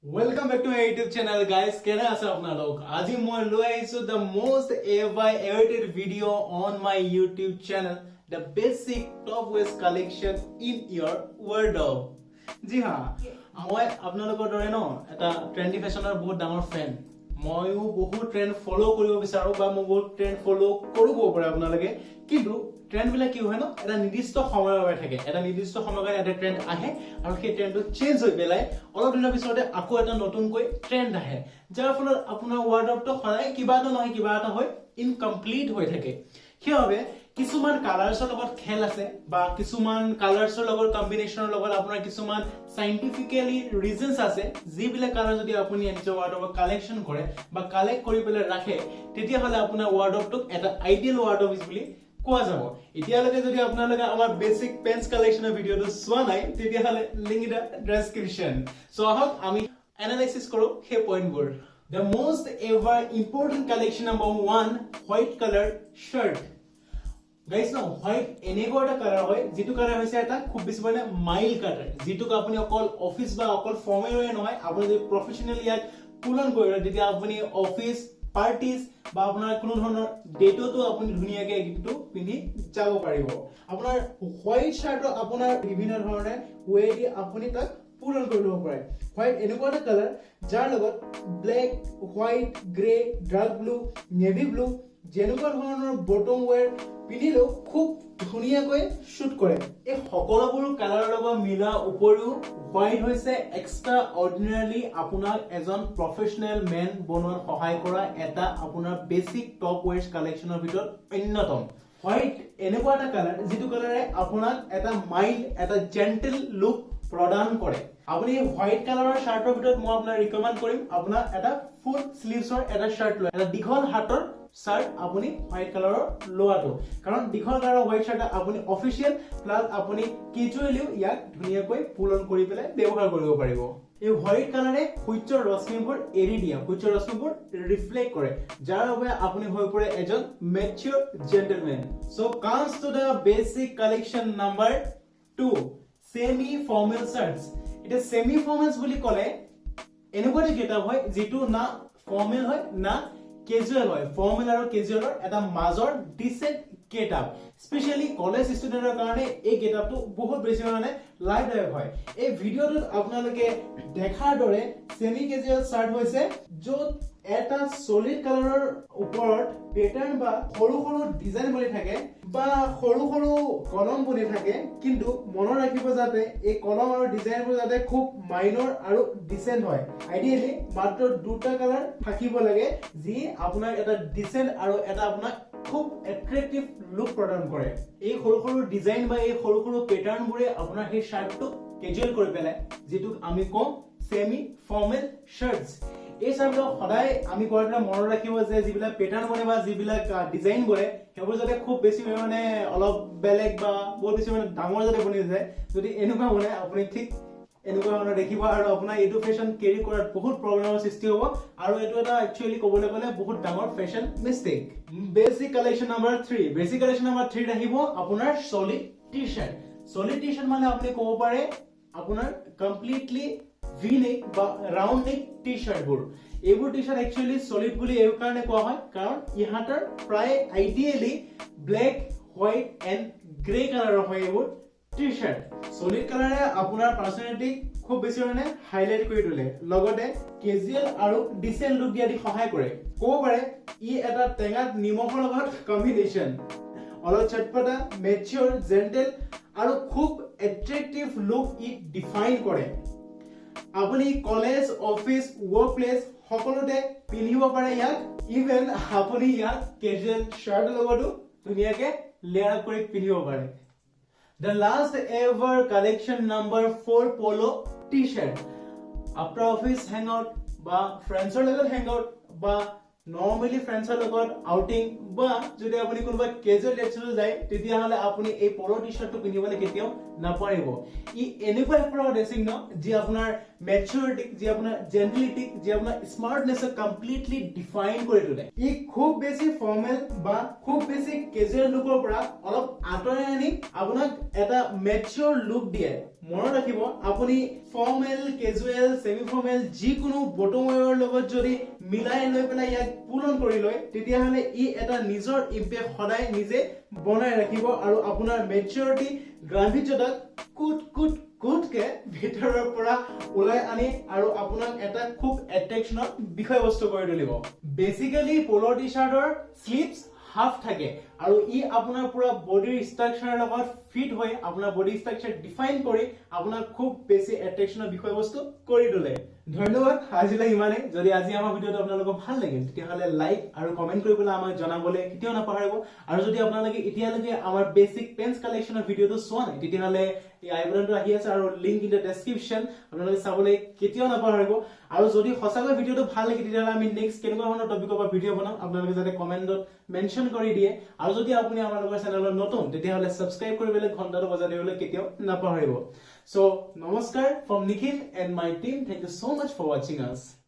Welcome back to my YouTube channel, guys. Kena asa apna log? Aji moi loi aisu the most ever awaited video on my YouTube channel, the basic top waist collection in your wardrobe. Ji ha, moi apnalokor dore no eta trendy fashion or bahut dangor fan. ময়ো বহুত trend ফলো কৰিব বিচাৰো বা মই বহুত trend ফলো কৰো ক'ব পাৰে আপোনালোকে কিন্তু ট্ৰেন্ড বিলাক কি হয় ন এটা নিৰ্দিষ্ট সময়ৰ বাবে থাকে এটা নিৰ্দিষ্ট সময়ৰ কাৰণে এটা ট্ৰেন্ড আহে আৰু সেই ট্ৰেন্ডটো চেঞ্জ হৈ পেলাই অলপ দিনৰ পিছতে আকৌ এটা নতুনকৈ ট্ৰেন্ড আহে যাৰ ফলত আপোনাৰ ৱাৰ্ডৰবটো সদায় কিবা এটা নহয় কিবা এটা হৈ ইনকমপ্লিট হৈ থাকে সেইবাবে কিছুমান কালাৰ্ছৰ লগত খেল আছে বা কিছুমান কালাৰ্ছৰ লগত কম্বিনেশ্যনৰ লগত আপোনাৰ কিছুমান সাইন্টিফিক্যালি ৰিজনছ আছে যিবিলাক কালাৰ যদি আপুনি নিজৰ ৱাৰ্ডৰবত কালেকচন কৰে বা কালেক্ট কৰি পেলাই ৰাখে তেতিয়া হলে আপোনাৰ ৱাৰ্ডৰবটোক এটা আইডিয়াল ৱাৰ্ডৰব বুলি কোৱা যাব এতিয়ালৈকে যদি আপোনালোকে আমাৰ বেসিক পেন্টস কালেকচনৰ ভিডিওটো চোৱা নাই তেতিয়া হলে link in the description so আহক আমি এনালাইসিস কৰো সেই পইণ্টবোৰ the most ever important collection number 1 white color shirt guys now white এনেকুৱা এটা কালাৰ হয় যেটো কালাৰ হৈছে এটা খুব বেছি মানে মাইল কালাৰ যেটোক আপুনি অকল অফিস বা অকল ফৰ্মেলৰে নহয় আপুনি যদি প্ৰফেশনালি ইয়াক পুলন কৰে তেতিয়া আপুনি অফিস পাৰ্টিজ বা আপোনাৰ কোনো ধৰণৰ ডেটতো আপুনি ধুনিয়াকে এইটো পিন্ধি যাব পাৰিব আপোনাৰ হোৱাইট শাৰ্টৰ আপোনাৰ বিভিন্ন ধৰণে ওয়ে দি আপুনি তাক পুলন কৰি ল'ব পাৰে হোৱাইট এনেকুৱা এটা কালাৰ যাৰ লগত black white grey dark blue navy blue যেনেকুৱা ধৰণৰ বটম ওয়্যাৰ পিন্ধিলেও খুব ধুনিয়াকৈ শুট কৰে এই সকলোবোৰ কালাৰৰ লগত মিলা উপৰিও হোৱাইট হৈছে এক্সট্ৰা অৰ্ডিনাৰী আপোনাক এজন প্ৰফেশনেল মেন বনোৱাৰ সহায় কৰা এটা আপোনাৰ বেসিক টপ ওয়্যাৰ কালেকচনৰ ভিতৰত অন্যতম হোৱাইট এনেকুৱা এটা কালাৰ যেটো কালাৰে আপোনাক এটা মাইল্ড এটা জেন্টল লুক প্ৰদান কৰে আপুনি হোৱাইট কালাৰৰ শাৰ্টৰ ভিতৰত মই আপোনাক ৰিকমেন্ড কৰিম আপোনাৰ এটা ফুল স্লিভছৰ এটা শাৰ্ট লয় এটা দীঘল হাতৰ শাৰ্ট আপুনি হোয়াইট কালাৰৰ লোৱাটো কাৰণ দীঘল কালাৰৰ হোয়াইট শাৰ্ট আপুনি অফিশিয়াল প্লাস আপুনি ক্যাজুয়ালিও ইয়াক ধুনিয়াকৈ পুলন কৰি পেলাই ব্যৱহাৰ কৰিব পাৰিব এই হোয়াইট কালাৰে সূৰ্যৰ ৰশ্মিবোৰ এৰি দিয়ে সূৰ্যৰ ৰশ্মিবোৰ ৰিফ্লেক্ট কৰে যাৰ বাবে আপুনি হৈ পৰে এজন mature gentleman so comes to the basic collection number 2 semi formal shirts এটা সেমি ফৰ্মেলস বুলি ক'লে এনেকুৱা এটা গেটআপ হয় যেটো না ফৰ্মেল হয় না casual হয় ফৰ্মেল আৰু casualৰ এটা মাজৰ ডিসেন্ট গেটআপ স্পেশালি কলেজ ষ্টুডেন্টৰ কাৰণে এই গেটআপটো বহুত বেছি মানে লাইটৱেট হয় এই ভিডিওটোত আপোনালোকে দেখাৰ দৰে সেমি ক্যাজুয়াল শাৰ্ট হৈছে য'ত এটা সলিড কালাৰৰ ওপৰত প্যাটাৰ্ন বা সৰু সৰু ডিজাইন বনি থাকে বা সৰু সৰু কলম বনি থাকে কিন্তু মনত ৰাখিব যাতে এই কলম আৰু ডিজাইনবোৰ যাতে খুব মাইনৰ আৰু ডিসেন্ট হয় আইডিয়ালি মাত্ৰ দুটা কালাৰ থাকিব লাগে যি আপোনাৰ এটা ডিসেন্ট আৰু এটা আপোনাৰ খুব এট্ৰাক্টিভ লুক প্ৰদান কৰে এই সৰু সৰু ডিজাইন বা এই সৰু সৰু প্যাটাৰ্নবোৰে আপোনাৰ সেই শাৰ্টটো ক্যাজুয়াল কৰি পেলাই যেটো আমি কম সেমি ফৰ্মেল শাৰ্টস এই শাৰ্টটো সদায় আমি কোৱাটা মনত ৰাখিব যে যিবিলাক প্যাটাৰ্ন বনে বা যিবিলাক ডিজাইন বনে হেবোৰ যাতে খুব বেছি মানে অলপ বেলেগ বা বহুত বেছি মানে ডাঙৰ যাতে বনি যায় যদি এনেকুৱা বনে আপুনি ঠিক এনেকুৱা ধৰণৰ দেখিব আৰু আপোনাৰ এইটো ফেশন কেৰি কৰাত বহুত প্ৰবলেমৰ সৃষ্টি হ'ব আৰু এইটো এটা একচুয়ালি ক'বলৈ গ'লে বহুত ডাঙৰ fashion mistake basic collection number 3 basic collection number 3 আহিব আপোনাৰ সলিড টি-শাৰ্ট মানে আপুনি ক'ব পাৰে আপোনাৰ কমপ্লিটলি V-neck বা ৰাউন্ড নেক টি-শাৰ্টবোৰ এইবোৰ টি-শাৰ্ট একচুয়ালি সলিড বুলি এই কাৰণে কোৱা হয় কাৰণ ইহাতৰ প্ৰায় ideally black white and grey কালাৰৰ হয় এইবোৰ টি-শাৰ্ট সলিড কালাৰে আপোনাৰ পাৰ্সনালিটি খুব বেছি মানে হাইলাইট কৰি তোলে লগতে ক্যাজুয়াল আৰু ডিসেন্ট লুক দিয়াত সহায় কৰে ক'ব পাৰে ই এটা টেঙাত নিমখৰ লগত কম্বিনেশন অলপ চটপটা ম্যাচিউৰ জেন্টল আৰু খুব এট্ৰাক্টিভ লুক ই ডিফাইন কৰে আপুনি কলেজ অফিস ওয়াৰ্ক প্লেস সকলোতে পিন্ধিব পাৰে ইয়াক ইভেন আপুনি ইয়াক ক্যাজুয়াল শাৰ্টৰ লগতো ধুনিয়াকে লেয়াৰ কৰি পিন্ধিব পাৰে The last ever collection number 4 polo t-shirt after office hangout ba friends er logot hangout ba normally friends er logot outing ba jodi apuni konoba casual lecture jay tetia hale apuni ei polo t-shirt to pinibole ketiao na paribo I enekwa ekra dressing no ji apunar maturity যি আপোনাৰ জেন্টিলিটি যি আপোনাৰ smartness completely define কৰি তোলে ই খুব বেছি formal বা খুব বেছি কেজুৱেল লুকৰ পৰা অলপ আঁতৰাই আনি আপোনাক এটা মেচিউৰ লুক দিয়ে মনত ৰাখিব আপুনি ফৰ্মেল কেজুৱেল সেমি ফৰ্মেল যিকোনো বটম ৱেৰৰ লগত যদি মিলাই লৈ পেলাই ইয়াক পূৰণ কৰি লয় তেতিয়াহ'লে ই এটা নিজৰ ইম্পেক্ট সদায় নিজে বনাই ৰাখিব আৰু আপোনাৰ মেচিউৰিটি গাম্ভীৰ্যতাক কুটকে ভিতৰৰ পৰা ওলাই আনি আৰু আপোনাক এটা খুব এট্ৰেকচনৰ বিষয়বস্তু কৰি তুলিব বেসিক্যালি প'ল' টি চাৰ্টৰ স্লিভছ হাফ থাকে আৰু ই আপোনাৰ পুৰা বডিৰ ষ্ট্ৰাকচাৰৰ লগত ফিট হৈ আপোনাৰ বডি ষ্ট্ৰাকচাৰ ডিফাইন কৰি আপোনাৰ খুব বেছি এট্ৰেকচনৰ বিষয়বস্তু কৰি তোলে ধন্যবাদ আজিলৈ ইমানে যদি আজি আমাৰ ভিডিঅটো আপোনালোকক ভাল লাগিল তেতিয়াহ'লে লাইক আৰু কমেন্ট কৰি পেলাই আমাক জনাবলৈ কেতিয়াও নাপাহৰিব আৰু যদি আপোনালোকে এতিয়ালৈকে আমাৰ বেসিক পেন্স কালেকচনৰ ভিডিঅটো চোৱা নাই তেতিয়াহ'লে এই আই বাটনটো আহি আছে আৰু লিংক ইন দ্য ডেসক্ৰিপচন আপোনালোকে চাবলৈ কেতিয়াও নাপাহৰিব আৰু যদি সঁচাকৈ ভিডিঅটো ভাল লাগে তেতিয়াহ'লে আমি নেক্সট কেনেকুৱা ধৰণৰ টপিকৰ পৰা ভিডিঅ' বনাম আপোনালোকে যাতে কমেন্টত মেনশ্যন কৰি দিয়ে আৰু যদি আপুনি আমাৰ চেনেলত নতুন তেতিয়াহ'লে সাবস্ক্ৰাইব কৰিবলৈ ঘণ্টাটো বজাই দিবলৈ কেতিয়াও নাপাহৰিব So, namaskar from Nikhil and my team. Thank you so much for watching us.